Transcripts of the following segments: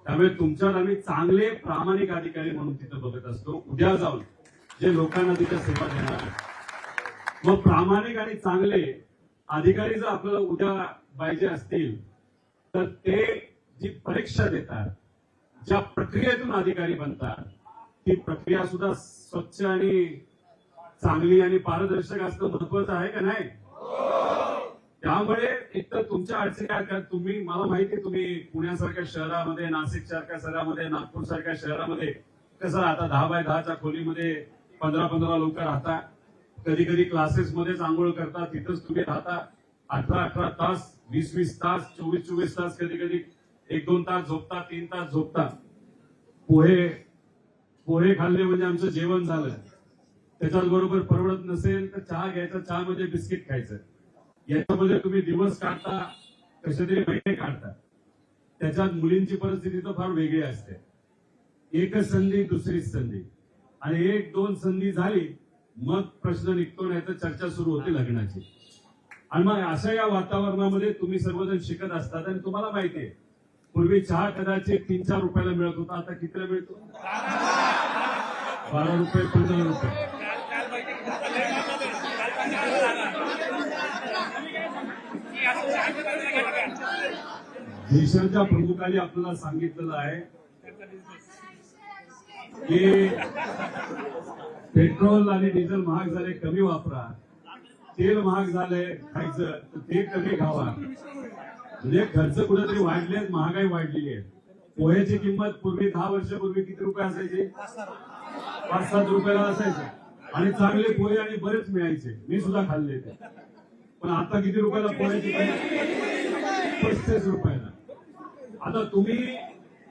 त्यामुळे तुमच्यात आम्ही चांगले प्रामाणिक अधिकारी म्हणून तिथं बघत असतो. उद्या जाऊन जे लोकांना तिथे सेवा देणार, मग प्रामाणिक आणि चांगले अधिकारी जर आपल्याला उद्या पाहिजे असतील तर ते जी परीक्षा देतात, ज्या प्रक्रियेतून अधिकारी बनतात, ती प्रक्रिया सुद्धा स्वच्छ आणि चांगली आणि पारदर्शक असणं महत्वाचं आहे का नाही? त्यामुळे एक तर तुमच्या अडचणी काय, तुम्ही मला माहिती आहे तुम्ही पुण्यासारख्या शहरामध्ये, नाशिक सारख्या शहरामध्ये, नागपूर सारख्या शहरामध्ये कसं राहता, 10 बाय 10च्या खोलीमध्ये 15-15 लोक राहता. कधी कधी क्लासेस मध्येच आंघोळ करता, तिथंच तुम्ही राहता. 18-18 तास, 20-20 तास, 24-24 तास, कधी कधी 1-2 तास झोपता, 3 तास झोपता. पोहे खाल्ले म्हणजे आमचं जेवण झालं. त्याच्याच बरोबर परवडत नसेल तर चहा घ्यायचा, चहामध्ये बिस्किट खायचं. याच्यामध्ये तुम्ही दिवस काढता, कसे तरी महिने काढता. त्याच्यात मुलींची परिस्थिती तर फार वेगळी असते. एकच संधी, दुसरीच संधी, आणि 1-2 संधी झाली मग प्रश्न निघतो, नाही तर चर्चा सुरू होते लग्नाची. आणि मग अशा या वातावरणामध्ये तुम्ही सर्वजण शिकत असतात. आणि तुम्हाला माहिती आहे पूर्वी चहा कदाचित 3-4 रुपयाला मिळत होता, आता कितीला मिळतो? 12 रुपये, 15 रुपये. देशाच्या प्रमुखांनी आपल्याला सांगितलेलं आहे की पेट्रोल आणि डिझेल महाग झाले, कमी वापरा. तेल महाग झालंय, खायचं तर ते कमी खावा. म्हणजे खर्च कुठेतरी वाढले, महागाई वाढलेली आहे. पोह्याची किंमत पूर्वी 10 वर्षापूर्वी किती रुपये असायची? 5-7 रुपयाला असायचे. आणि चांगले पोहे आणि बरेच मिळायचे, मी सुद्धा खाल्ले ते. पण आता किती रुपयाला पोह्याची किंमत? 35 रुपयाला. आता तुम्ही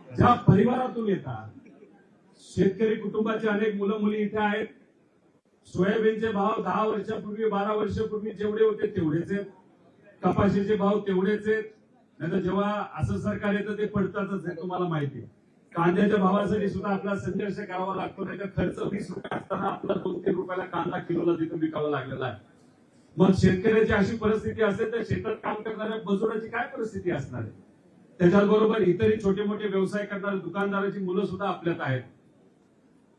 ज्या परिवारातून येता, शेतकरी कुटुंबाचे अनेक मुलं मुली इथे आहेत. सोयाबीनचे भाव 10 वर्षापूर्वी, 12 वर्षापूर्वी जेवढे होते तेवढेच आहेत. कपाशीचे भाव तेवढेच आहेत. नाही तर जेव्हा असं सरकार येतं ते पडतातच आहे, तुम्हाला माहिती आहे. कांद्याच्या भावासाठी सुद्धा आपला संघर्ष करावा लागतो. नाही तर खर्च 20 रुपये असताना आपला 2-3 रुपयाला कांदा किलोला तिथून विकावा लागलेला आहे. मग शेतकऱ्याची अशी परिस्थिती असेल तर शेतात काम करणाऱ्या मजुराची काय परिस्थिती असणार आहे? त्याच्याबरोबर इतरही छोटे मोठे व्यवसाय करणारे दुकानदाराची मुलं सुद्धा आपल्यात आहेत.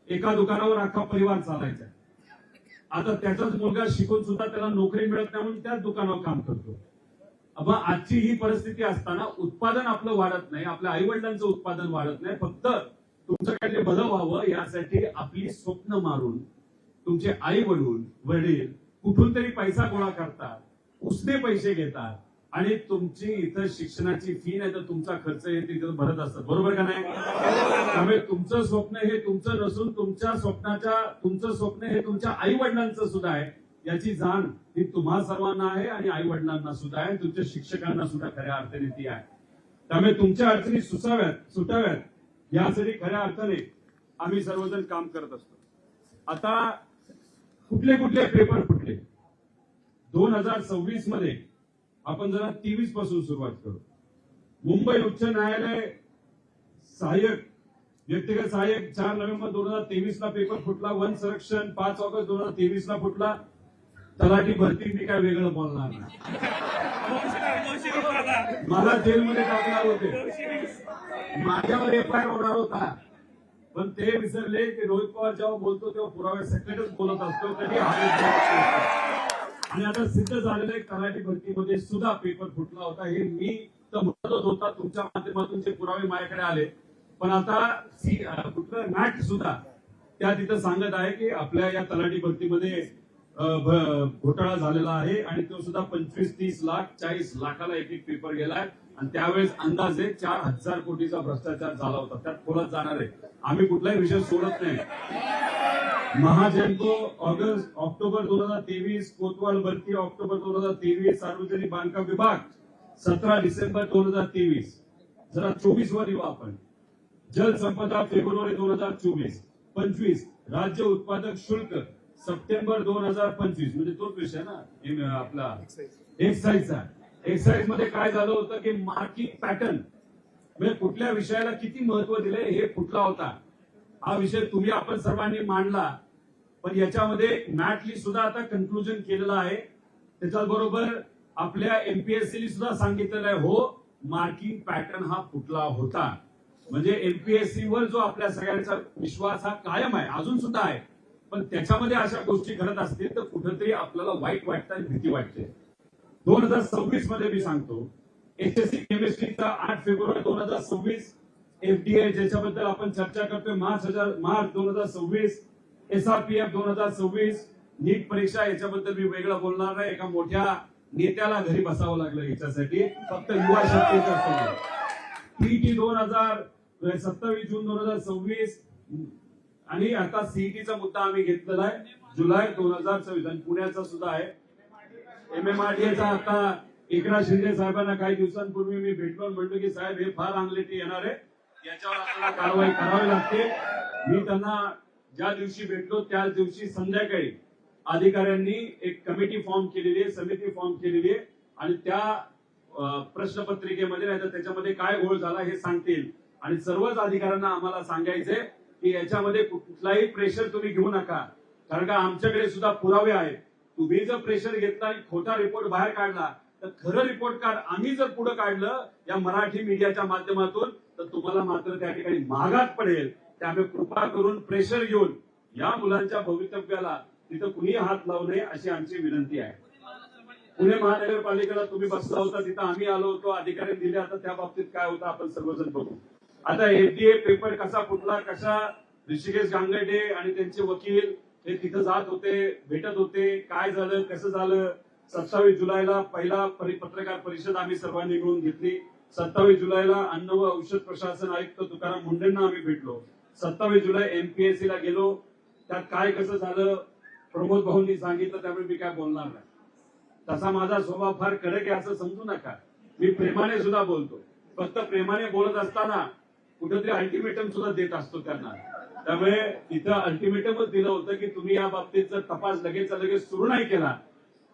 एका दुकानावर अख्खा परिवार चालायचा. आता त्याचाच मुलगा शिकून सुद्धा त्याला नोकरी मिळत नाही म्हणून त्याच दुकानावर काम करतो. अब आजची ही परिस्थिती असताना उत्पादन आपलं वाढत नाही, आपल्या आई वडिलांचं उत्पादन वाढत नाही. फक्त तुमच्याकडे भलं व्हावं यासाठी आपली स्वप्न मारून तुमचे आई वडील कुठून तरी पैसा गोळा करतात, उसने पैसे घेतात आणि तुमची इथं शिक्षणाची फी नाही तर तुमचा खर्च हे तिथं भरत असतात. बरोबर का नाही? त्यामुळे तुमचं स्वप्न हे तुमचं नसून तुमचं स्वप्न हे तुमच्या आई वडिलांचं सुद्धा आहे. याची जाण ही तुम्हा सर्वांना आहे आणि आई वडिलांना सुद्धा आहे, तुमच्या शिक्षकांना सुद्धा खऱ्या अर्थाने ती आहे. त्यामुळे तुमच्या अडचणी सुटाव्यात यासाठी खऱ्या अर्थाने आम्ही सर्वजण काम करत असतो. आता कुठले पेपर फुटले 2026 मध्ये आपण जरा 23 पासून सुरुवात करू. मुंबई उच्च न्यायालय व्यक्तिगत सहाय्यक 4 नोव्हेंबर 2023 ला पेपर फुटला. वन संरक्षण 5 ऑगस्ट 2023 ला फुटला. तलाठी भरती मी काय वेगळं बोलणार नाही. मला जेलमध्ये टाकणार होते, माझ्यावर एफआयआर होणार होता, पण ते विसरले की रोहित पवार जेव्हा बोलतो तेव्हा पुराव्यासकटच बोलत असतो. कधी आणि आता सिद्ध झालेलं तलाठी भरतीमध्ये सुद्धा पेपर फुटला होता. हे मी तर म्हणतच होता, तुमच्या माध्यमातून जे पुरावे माझ्याकडे आले. पण आता कुठलं मॅट सुद्धा त्या तिथं सांगत आहे की आपल्या या तलाठी भरतीमध्ये घोटाळा झालेला आहे आणि तो सुद्धा 25-30 लाख 40 लाखाला एक पेपर गेलाय. आणि त्यावेळेस अंदाजे 4000 कोटीचा भ्रष्टाचार झाला होता. त्यात खोलात जाणार आहे. आम्ही कुठलाही विषय सोडत नाही. महाजनको ऑक्टोबर 2023, कोतवाल भरती ऑक्टोबर 2023, सार्वजनिक बांधकाम विभाग 17 डिसेंबर 2023. जरा 24 वर येऊ आपण. जलसंपदा फेब्रुवारी 2024. 25 राज्य उत्पादक शुल्क सप्टेंबर 2025, म्हणजे तोच विषय ना आपला एक्साईजचा. एक्साईज मध्ये काय झालं होतं की मार्किंग पॅटर्न म्हणजे कुठल्या विषयाला किती महत्व दिले हे फुटला होता. हा विषय तुम्ही आपण सर्वांनी मांडला, पण याच्यामध्ये मॅटली सुद्धा आता कन्क्लुजन केलेलं आहे. त्याच्याबरोबर आपल्या एमपीएससीनी सुद्धा सांगितलेलं आहे, हो मार्किंग पॅटर्न हा फुटला होता. म्हणजे एमपीएससी वर जो आपल्या सगळ्यांचा विश्वास हा कायम आहे, अजून सुद्धा आहे, पण त्याच्यामध्ये अशा गोष्टी घडत असतील तर कुठेतरी आपल्याला वाईट वाटतं आणि भीती वाटते. 2026 मध्ये मी सांगतो, एचएससी केमिस्ट्रीचा 8 फेब्रुवारी 2026 एफडीए ज्याच्याबद्दल आपण चर्चा करतोय, मार्च 2026 एसआरपीएफ 2026 नीट परीक्षा, याच्याबद्दल मी वेगळं बोलणार नाही. एका मोठ्या नेत्याला घरी बसावं लागलं याच्यासाठी, फक्त युवा शक्तीच्या. टीटी 27 जून 2026 आणि आता सीईटीचा मुद्दा आम्ही घेतलेला आहे जुलै 2026 आणि पुण्याचा सुद्धा आहे. एमएमआरडीएचा आता एकनाथ शिंदे साहेबांना काही दिवसांपूर्वी मी भेटलो, म्हणतो की साहेब हे फार अंगलेटी येणार आहे, याच्यावर आपल्याला कारवाई करावी लागते. मी त्यांना ज्या दिवशी भेटलो त्याच दिवशी संध्याकाळी अधिकाऱ्यांनी एक कमिटी फॉर्म केलेली आहे, समिती फॉर्म केलेली आहे आणि त्या प्रश्नपत्रिकेमध्ये नाही तर त्याच्यामध्ये काय घोळ झाला हे सांगतील. आणि सर्वच अधिकाऱ्यांना आम्हाला सांगायचंय की याच्यामध्ये कुठलाही प्रेशर तुम्ही घेऊ नका, कारण का आमच्याकडे सुद्धा पुरावे आहेत. तुम्ही जर प्रेशर घेतला आणि खोटा रिपोर्ट बाहेर काढला तर खरं रिपोर्ट कार्ड आम्ही जर पुढे काढलं या मराठी मीडियाच्या माध्यमातून तर तुम्हाला मात्र त्या ठिकाणी महागात पडेल. त्यामुळे कृपा करून प्रेशर घेऊन या मुलांच्या भवितव्याला तिथं कुणी हात लावू नये अशी आमची विनंती आहे. पुणे महानगरपालिकेला तुम्ही बसला होता, तिथं आम्ही आलो होतो, अधिकारी दिले. आता त्या बाबतीत काय होतं आपण सर्वजण बघू. आता एफडीए पेपर कसा फुटला, कशा ऋषिकेश गांगर्डे आणि त्यांचे वकील हे तिथं जात होते, भेटत होते, काय झालं कसं झालं. 27 जुलैला पहिला पत्रकार परिषद आम्ही सर्वांनी मिळून घेतली. 27 जुलैला अन्न व औषध प्रशासन आयुक्त तुकाराम मुंडेंना आम्ही भेटलो. 27 जुलै एमपीएससी ला गेलो. त्यात काय कसं झालं प्रमोद भाऊंनी सांगितलं, त्यामुळे मी काय बोलणार नाही. तसा माझा स्वभाव फार कडक आहे असं समजू नका. मी प्रेमाने सुद्धा बोलतो, फक्त प्रेमाने बोलत असताना कुठेतरी अल्टिमेटम सुद्धा देत असतो त्यांना. त्यामुळे तिथं अल्टिमेटमच दिलं होतं की तुम्ही या बाबतीत जर तपास लगेच सुरू नाही केला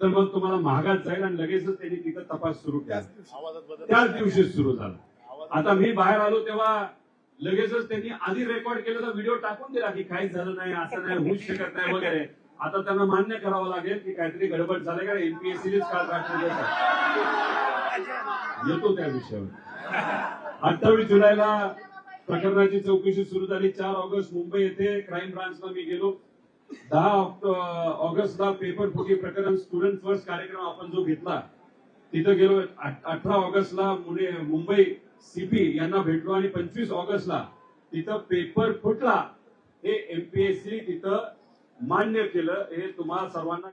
तर मग तुम्हाला महागात जाईल आणि लगेचच त्यांनी तिथं तपास सुरू केला. त्याच दिवशी सुरू झाला. आता मी बाहेर आलो तेव्हा लगेचच त्यांनी आधी रेकॉर्ड केलेला व्हिडिओ टाकून दिला की काहीच झालं नाही, असं नाही होऊ शकत नाही वगैरे. आता त्यांना मान्य करावं लागेल की काहीतरी गडबड झाली, का एमपीएससीनेच काल राखलं येतो त्या विषयावर. 28 जुलैला प्रकरणाची चौकशी सुरू झाली. 4 ऑगस्ट मुंबई येथे क्राईम ब्रांचला मी गेलो. 10 ऑगस्टला पेपर फुटी प्रकरण स्टुडंट फर्स्ट कार्यक्रम आपण जो घेतला तिथं गेलो. 18 ऑगस्टला मुंबई सीपी यांना भेटलो आणि 25 ऑगस्टला तिथं पेपर फुटला हे एमपीएससी तिथं मान्य केलं. हे तुम्हाला सर्वांना